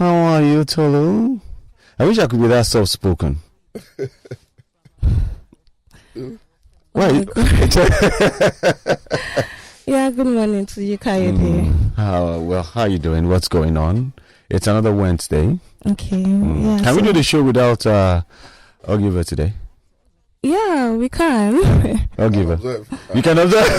How are you, Tolu? I wish I could be that soft-spoken. Why? Yeah, good morning to you, Kayode. How are you doing? What's going on? It's another Wednesday. Okay. Yeah, can we do the show without Ogiver today? Yeah, we can. Ogiver. You can observe.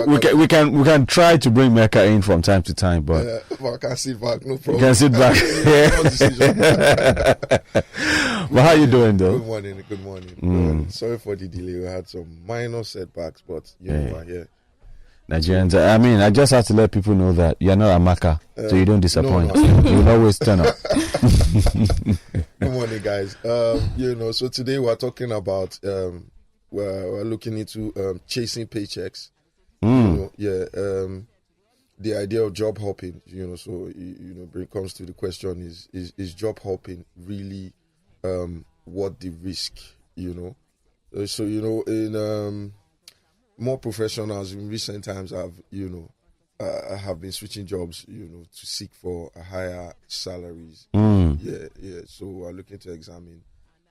We can try to bring Mecca in from time to time, but I can sit back, no problem. You can sit back. But how you doing, though? Good morning. Sorry for the delay. We had some minor setbacks, but we're here. Nigerians, I mean, I just have to let people know that you're not a Maka, so you don't disappoint. You'll always turn up. Good morning, guys. So today we're talking about we're looking into chasing paychecks. The idea of job hopping. So it comes to the question: is job hopping really what the risk? So in more professionals in recent times have been switching jobs, to seek for higher salaries. So we're looking to examine,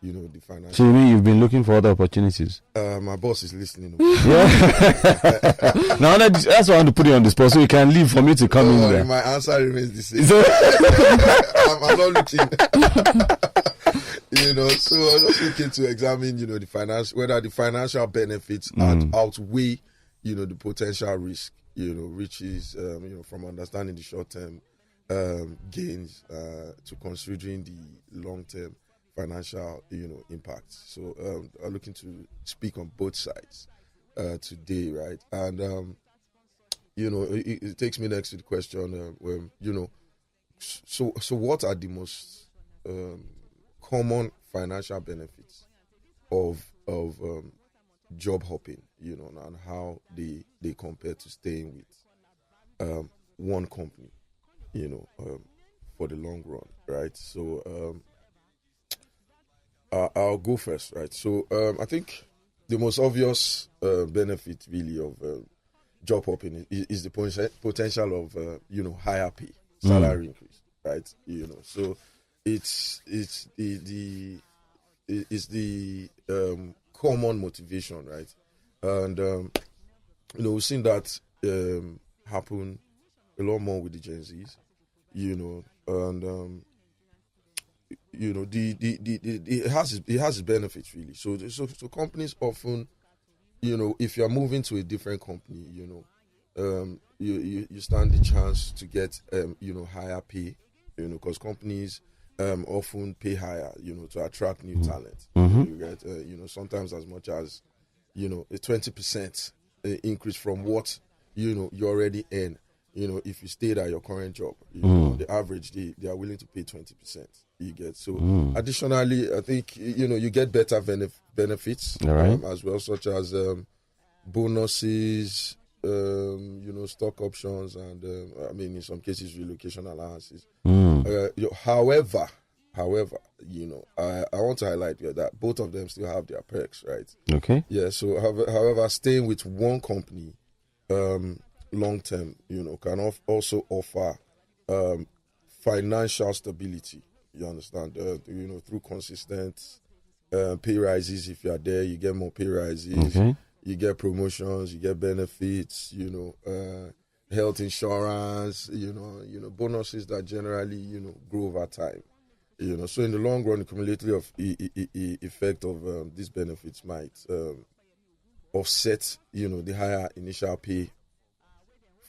the financial. So you mean you've been looking for other opportunities? My boss is listening. Yeah. Now that's why I want to put you on the spot so you can leave for me to come in there. My answer remains the same. I'm not looking. So I was just looking to examine, the finance, whether the financial benefits outweigh, the potential risk, which is, from understanding the short-term gains to considering the long-term financial, impacts. So I'm looking to speak on both sides today, right? And, it takes me next to the question, so what are the most common financial benefits of job hopping, and how they compare to staying with one company, for the long run, right? So I'll go first, right? So I think the most obvious benefit really of job hopping is the potential of higher pay, salary increase, right? So it's the common motivation, right? And we've seen that happen a lot more with the Gen Zs, and it has its benefits really. So companies often, if you're moving to a different company, you stand the chance to get higher pay, because companies often pay higher, to attract new talent. You get, sometimes as much as, a 20% increase from what, you already earn. If you stayed at your current job, on the average, they are willing to pay 20%. You get so. Additionally, I think you get better benefits, right. As well, such as bonuses, stock options, and in some cases relocation allowances. However, I want to highlight here that both of them still have their perks, right? Okay. Yeah. So, however, staying with one company, long term, can also offer financial stability. You understand? Through consistent pay rises. If you are there, you get more pay rises. Okay. You get promotions. You get benefits. Health insurance. Bonuses that generally grow over time. So in the long run, the cumulative effect of these benefits might offset the higher initial pay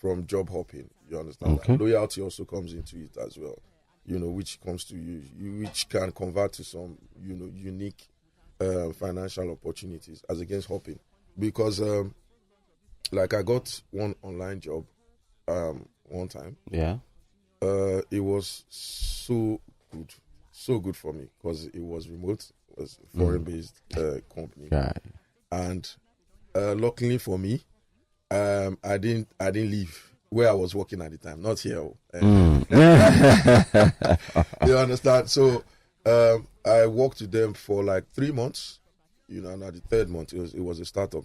from job hopping. You understand? Okay. Loyalty also comes into it as well. Which comes to which can convert to some, unique financial opportunities as against hopping. Because, like I got one online job one time. Yeah. It was so good for me because it was remote. It was a foreign-based company. Yeah. And luckily for me, I didn't leave where I was working at the time, not here. You understand? So I worked with them for like 3 months, and at the third month it was a startup.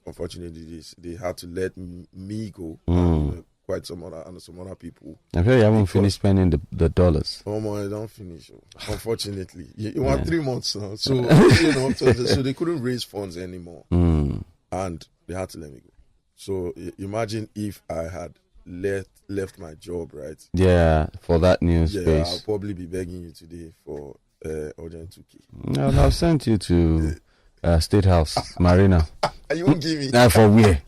Unfortunately, they had to let me go. quite some other people. I feel you haven't finished spending the dollars. Oh my, I don't finish. Unfortunately, you want 3 months now, so so they couldn't raise funds anymore, and they had to let me go. So imagine if I had left my job, right? Yeah, for that new space. Yeah, I'll probably be begging you today for urgent 2K. No, I'll send you to State House, Marina. And you won't give me. Now for where?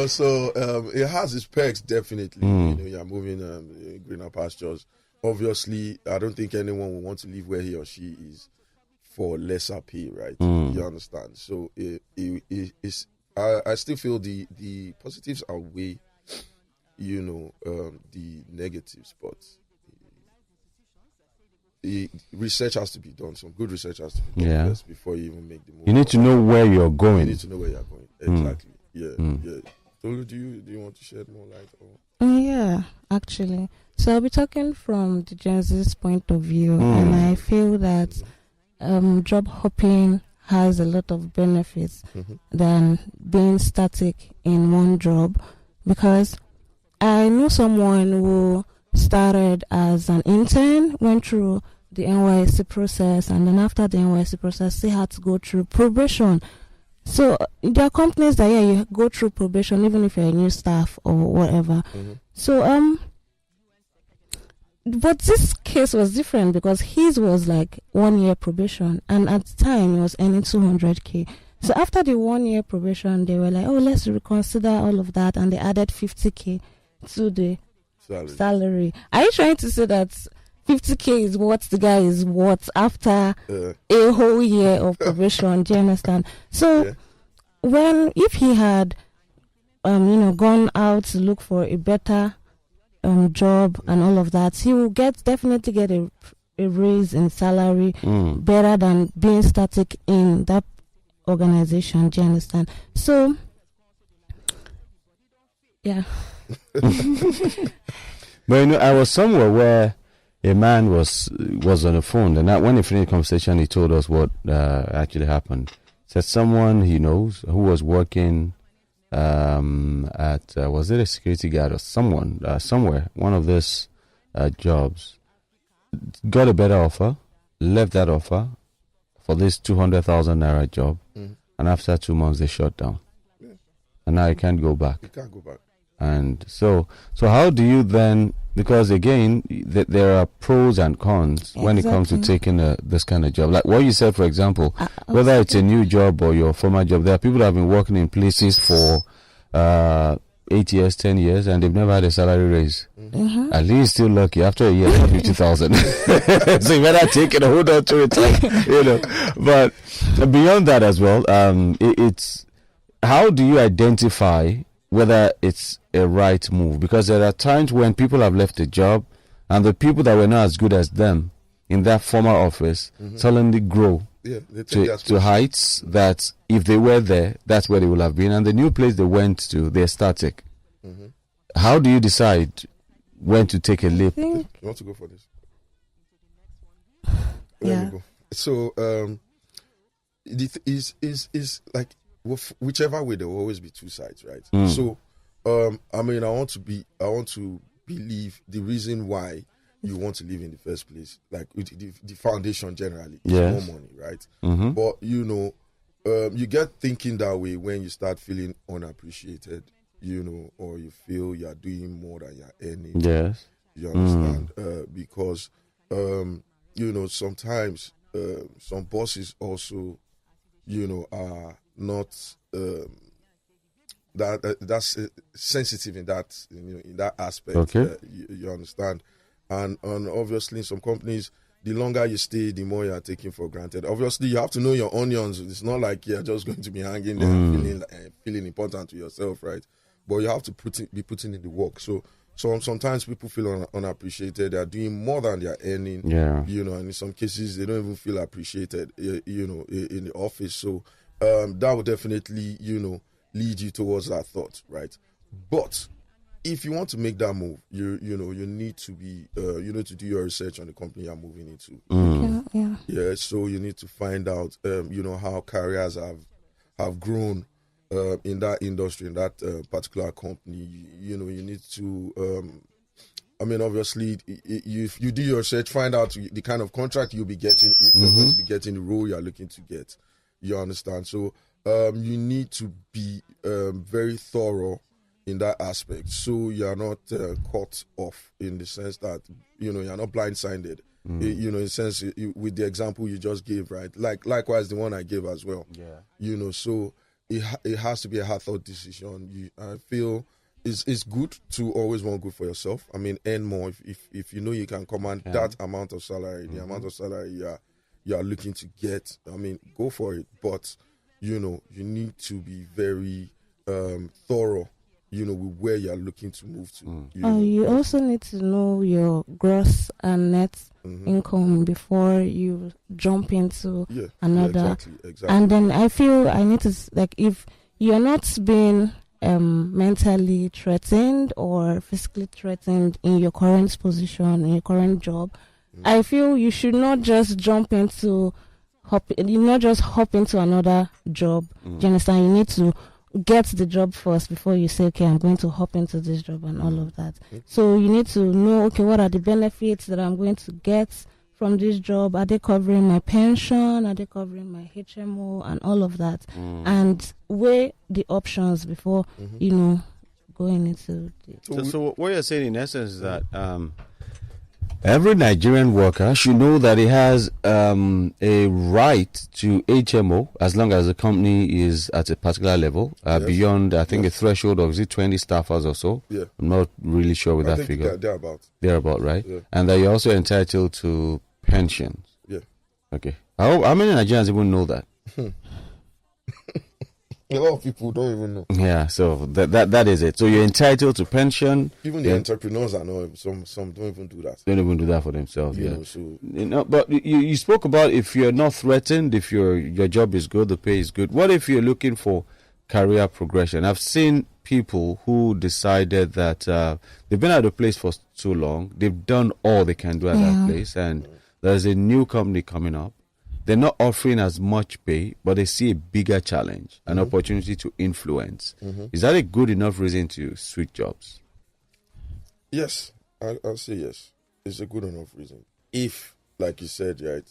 So it has its perks, definitely. You're moving greener pastures. Obviously, I don't think anyone will want to live where he or she is for lesser pay, right? You understand? So I still feel the positives outweigh, the negatives, but research has to be done. Some good research has to be done first before you even make the move. You need to know where you're going. You need to know where you're going. Exactly. Yeah. Tolu, do you want to shed more light on? Yeah, actually. So I'll be talking from the Gen Z's point of view, and I feel that job hopping has a lot of benefits than being static in one job, because I know someone who started as an intern, went through the NYSC process, and then after the NYSC process, they had to go through probation. So there are companies that you go through probation even if you're a new staff or whatever. So but this case was different because his was like 1 year probation, and at the time he was earning 200k. So after the 1 year probation, they were like, oh, let's reconsider all of that, and they added 50k to the salary. Are you trying to say that 50k is what the guy is worth after a whole year of probation? Do you understand? So if he had gone out to look for a better job and all of that, he will definitely get a raise in salary better than being static in that organization. Do you understand? So yeah. But I was somewhere where a man was on the phone, and when he finished the conversation, he told us what actually happened. Said someone he knows who was working at was it a security guard or someone somewhere, one of these jobs, got a better offer, left that offer for this 200,000 naira job, and after 2 months they shut down, and now you can't go back. You can't go back. And so how do you then, because again there are pros and cons when it comes to taking this kind of job, like what you said, for example, whether it's a new job or your former job, there are people that have been working in places for 8 years, 10 years, and they've never had a salary raise. At least still lucky after a year 50,000. So you better take it and hold on to it, but beyond that as well, it's how do you identify whether it's a right move? Because there are times when people have left a job and the people that were not as good as them in that former office suddenly grow to heights that if they were there, that's where they would have been. And the new place they went to, they're static. How do you decide when to take a leap? You want to go for this? Yeah. So is like, whichever way, there will always be two sides, right? So I want to believe the reason why you want to live in the first place, like the foundation generally is more money, right? But you get thinking that way when you start feeling unappreciated, or you feel you are doing more than you're earning. Yes. You understand? Because sometimes some bosses also are not that's sensitive in that aspect. Okay. You understand, and obviously in some companies, the longer you stay, the more you are taken for granted. Obviously, you have to know your onions. It's not like you're just going to be hanging there feeling important to yourself, right? But you have to be putting in the work. So sometimes people feel unappreciated. They are doing more than they are earning. Yeah. And in some cases they don't even feel appreciated. In the office. So that would definitely lead you towards that thought, right? But if you want to make that move, you need to be to do your research on the company you're moving into. So you need to find out how careers have grown in that industry, in that particular company, you need to. Obviously, if you do your research, find out the kind of contract you'll be getting, if you're going to be getting the role you're looking to get. You understand? So you need to be very thorough in that aspect, so you're not caught off in the sense that you're not blindsided. In a sense, with the example you just gave, right? Likewise, the one I gave as well. Yeah. So it has to be a hard thought decision. I feel. It's good to always want good for yourself. Earn more if you know you can command that amount of salary, the amount of salary you are looking to get. Go for it. But you need to be very thorough. With where you are looking to move to. You also need to know your gross and net income before you jump into another. Exactly. And then I feel I need to if you're not being mentally threatened or physically threatened in your current position, in your current job, I feel you should not just hop into another job. Do you understand? You need to get the job first before you say, okay, I'm going to hop into this job and all of that. So you need to know, okay, what are the benefits that I'm going to get from this job? Are they covering my pension? Are they covering my HMO and all of that? And weigh the options before, going into the... So what you're saying in essence is that every Nigerian worker should know that he has a right to HMO as long as the company is at a particular level, beyond, I think, a threshold of, is it 20 staffers or so? Yeah. I'm not really sure with that figure. Thereabout, right? Yeah. And that you're also entitled to pensions. Yeah. Okay. How many Nigerians even know that? A lot of people don't even know. Yeah, so that is it. So you're entitled to pension. Even the entrepreneurs I know, some don't even do that. Don't even do that for themselves. But you spoke about if you're not threatened, if your job is good, the pay is good. What if you're looking for career progression? I've seen people who decided that they've been at a place for too long. They've done all they can do at that place, and there's a new company coming up. They're not offering as much pay, but they see a bigger challenge, an opportunity to influence. Is that a good enough reason to switch jobs? Yes, I'll say yes. It's a good enough reason. If, like you said, right,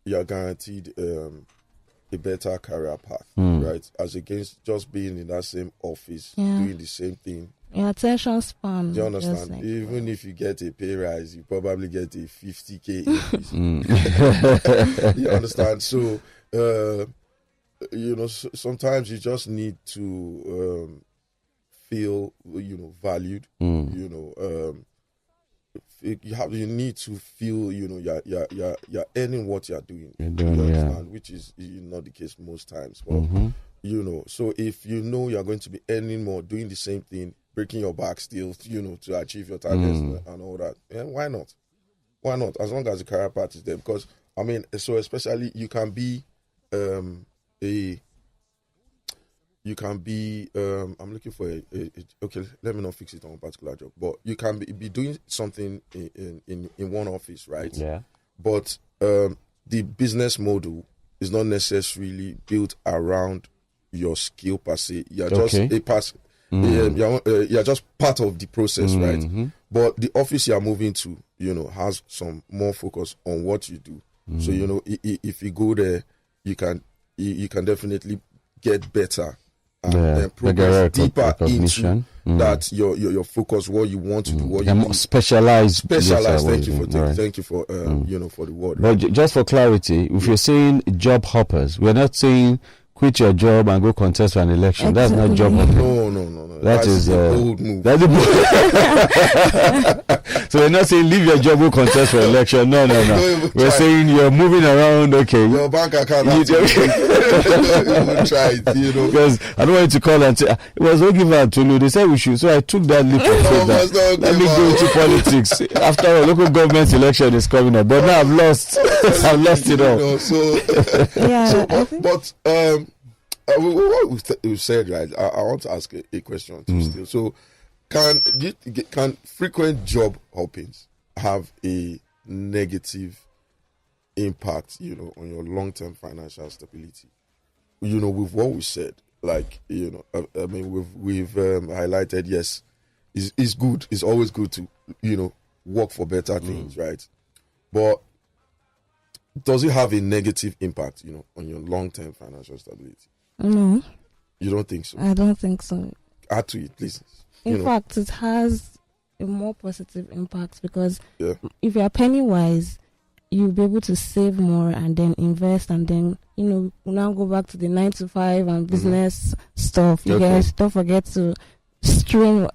you are guaranteed a better career path, right, as against just being in that same office, doing the same thing. Your attention span. Do you understand? Even if you get a pay rise, you probably get a 50K increase. You understand? So, sometimes you just need to feel, valued. You need to feel, you're earning what you're doing. You understand? Which is not the case most times. But, so if you know you're going to be earning more, doing the same thing, breaking your back still, to achieve your targets and all that. Yeah, why not? Why not? As long as the career path is there. Because, so especially you can be I'm looking for okay, let me not fix it on a particular job, but you can be doing something in one office, right? Yeah. But the business model is not necessarily built around your skill per se. You're just a part. You're just part of the process, right? But the office you're moving to, has some more focus on what you do. So if you go there, you can definitely get better and progress deeper into that your focus, what you want to do, what you more specialized. Thank you for for the word. But just for clarity, if you're saying job hoppers, we're not saying quit your job and go contest for an election. That's not job hopping. No. That's a bold move. That's a bold. So we're not saying leave your job, go contest for election. No. We're saying you're moving around. Okay. Your bank account. Don't try it. Because I don't want you to call and say it was not given to you. They said we should. So I took that leap of faith. Let me go into politics. After all, local government election is coming up, but now I've lost. I've lost it all. But what we said, right? I want to ask a question too still. So, can frequent job hoppings have a negative impact, on your long-term financial stability? With what we said, like I mean, we've highlighted, yes, it's good. It's always good to work for better things, right? But does it have a negative impact, on your long-term financial stability? No, You don't think so? I don't think so. Add to it, please. In fact, it has a more positive impact because Yeah. if you are penny wise, you'll be able to save more and then invest, and then now go back to the 9 to 5 and business stuff. You guys don't forget to stream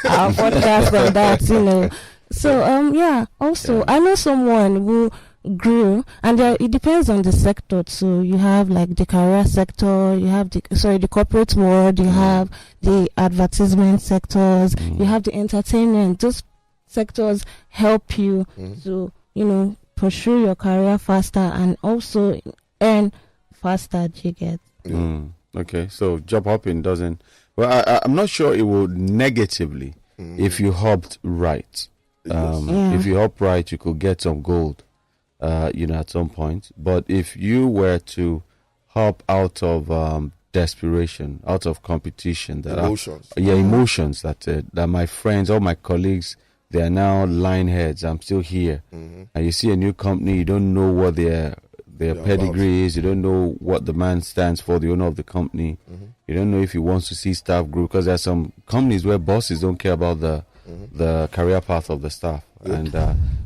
our podcast on that. So yeah. Also, I know someone who grew, and it depends on the sector too. You have like the career sector, you have the corporate world, you have the advertisement sectors, you have the entertainment. Those sectors help you to pursue your career faster and also earn faster. Do you get? Okay, so job hopping doesn't. Well, I'm not sure it would negatively if you hopped right. If you hop right, you could get some gold. At some point. But if you were to hop out of desperation, out of competition, emotions that my friends, all my colleagues, they are now line heads. I'm still here, and you see a new company, you don't know what their pedigree is, you don't know what the man stands for, the owner of the company. You don't know if he wants to see staff grow, because there are some companies where bosses don't care about the career path of the staff, and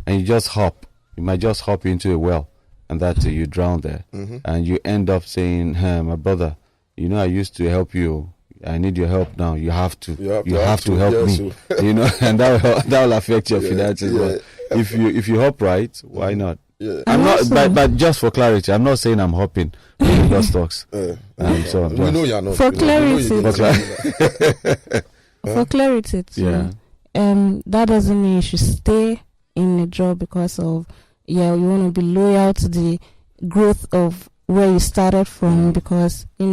you just hop. You might just hop into a well, and that you drown there, and you end up saying, "Hey, my brother, I used to help you. I need your help now. You have to help me." And that will affect your finances. But if you hop right, why not? Yeah. I'm not, but just for clarity, I'm not saying I'm hopping in the stocks. We know you're not. For clarity, too. That doesn't mean you should stay in a job because of you want to be loyal to the growth of where you started from, because I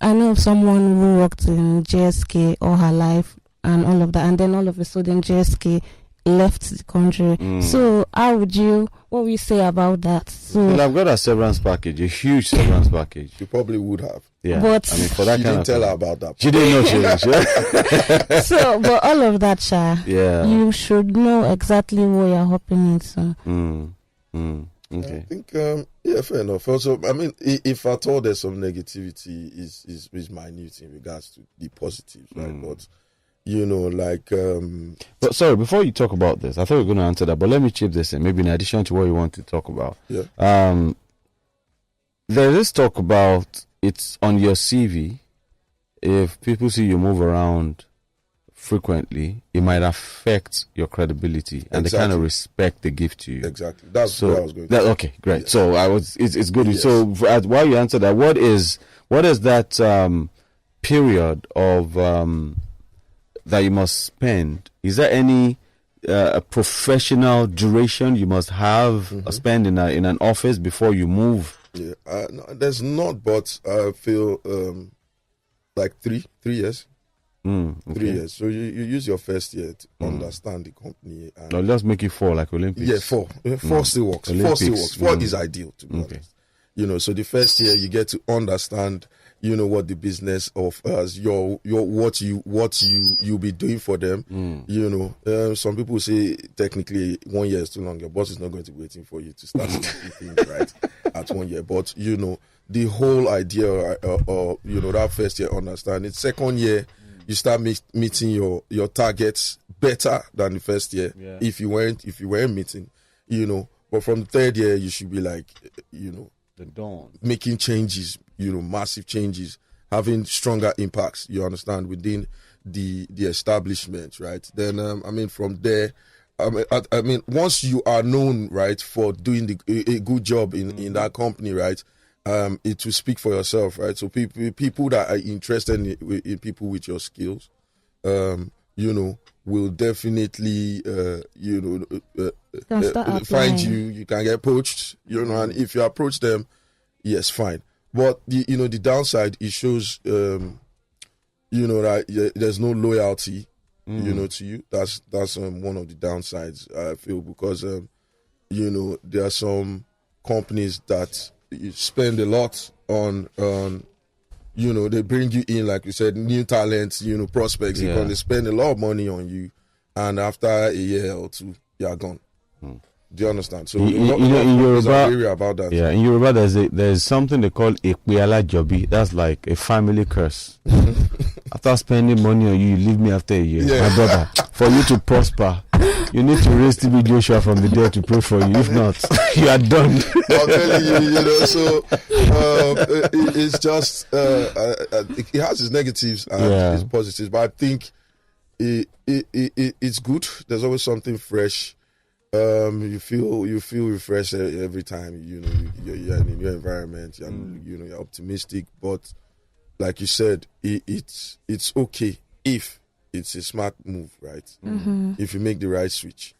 know of someone who worked in JSK all her life and all of that, and then all of a sudden JSK left the country. So what would you say about that? So well, I've got a severance package, a huge severance package. You probably would have. Yeah, but I mean, for that she kind didn't of tell thing. her about that. She didn't know she. So, but all of that, you should know exactly what you're hopping into. Okay. I think, fair enough. Also, I mean, if at all there's some negativity, is minute in regards to the positives, right? But But sorry, before you talk about this, I thought you were going to answer that, but let me chip this in, maybe in addition to what you want to talk about. Yeah. There is talk about it's on your CV. If people see you move around frequently, it might affect your credibility and the kind of respect they give to you. Exactly. That's what I was going to say. Okay, great. Yes. So it's good. Yes. So while you answer that, what is that period of that you must spend? Is there any a professional duration you must have spend in an office before you move? Yeah, no, there's not, but I feel like 3 years. Okay. 3 years. So you use your first year to understand the company. And no, let's make it 4, like Olympics. Yeah, 4. 4 still works. Olympics. 4 still works. 4 is ideal, to be honest. So the first year you get to understand, what the business offers, what you'll be doing for them. Some people say technically 1 year is too long. Your boss is not going to be waiting for you to start things right at 1 year. But the whole idea, that first year understanding. Second year, you start meeting your targets better than the first year. Yeah. If you weren't meeting, But from the third year, you should be like, the dawn, making changes, massive changes, having stronger impacts, you understand, within the establishment, right? Then, from there, once you are known, right, for doing a good job in that company, right, it will speak for yourself, right? So people that are interested in people with your skills, will definitely, find you. You can get poached, and if you approach them, yes, fine. But the downside, it shows, that there's no loyalty, to you. That's one of the downsides, I feel, because there are some companies that you spend a lot on you know, they bring you in, like you said, new talents, you know, prospects, because they spend a lot of money on you, and after a year or two, you are gone. Do you understand? So in Yoruba, about that. Yeah, in Yoruba, there's something they call ekpeala jobi. That's like a family curse. After spending money on you, you leave me after a year. My brother, for you to prosper, you need to raise TB Joshua from the dead to pray for you. If not, you are done. I'm telling you, you know. So it's just it has its negatives and its positives, but I think it's good. There's always something fresh. You feel refreshed every time. You know, you're in a new environment. You're optimistic. But like you said, it's okay if it's a smart move, right? If you make the right switch.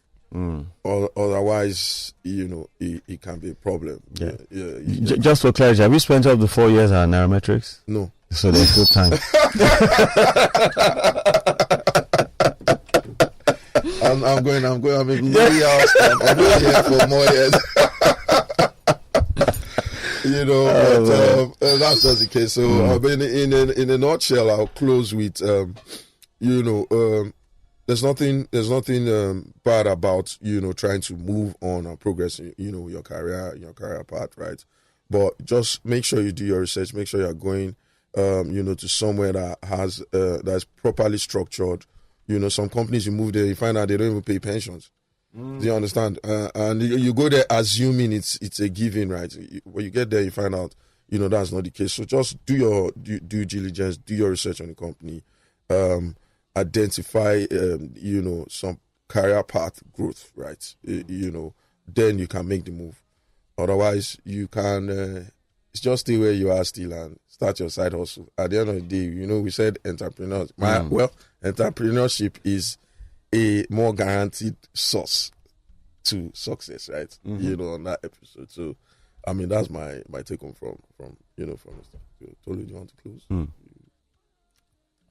Or otherwise, you know, it can be a problem. Just for clarity, have you spent up to 4 years at Nairametrics? No. So there's still time. I'm going to make money else. I'm going here for more years. You know, but that's just the case. So in a nutshell, I'll close with you know, there's nothing bad about, you know, trying to move on and progress, you know, your career path, right? But just make sure you do your research. Make sure you're going, you know, to somewhere that has that's properly structured. You know, some companies you move there, you find out they don't even pay pensions. Do you understand? And you go there assuming it's a given, right? When you get there, you find out, you know, that's not the case. So just do your due diligence, do your research on the company, identify, you know, some career path growth, right? You know, then you can make the move. Otherwise, you can just stay where you are still and start your side hustle. At the end of the day, you know, we said entrepreneurs. Well, entrepreneurship is a more guaranteed source to success, right? You know, on that episode. So, I mean, that's my take on from you know, from this. Tolu, do you want to close?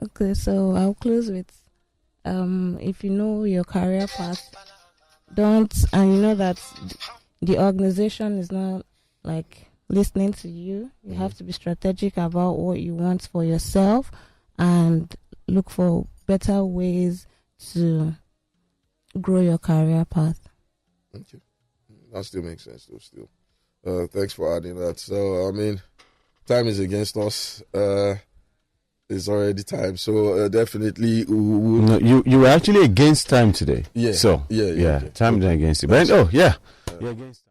Okay, so I'll close with if you know your career path, and you know that the organization is not like listening to you. You have to be strategic about what you want for yourself and look for better ways to grow your career path. Okay. That still makes sense though, still. Thanks for adding that. So, I mean, time is against us. It's already time. So, definitely... No, you were actually against time today. Yeah. So, yeah. Time is against it. But, you're against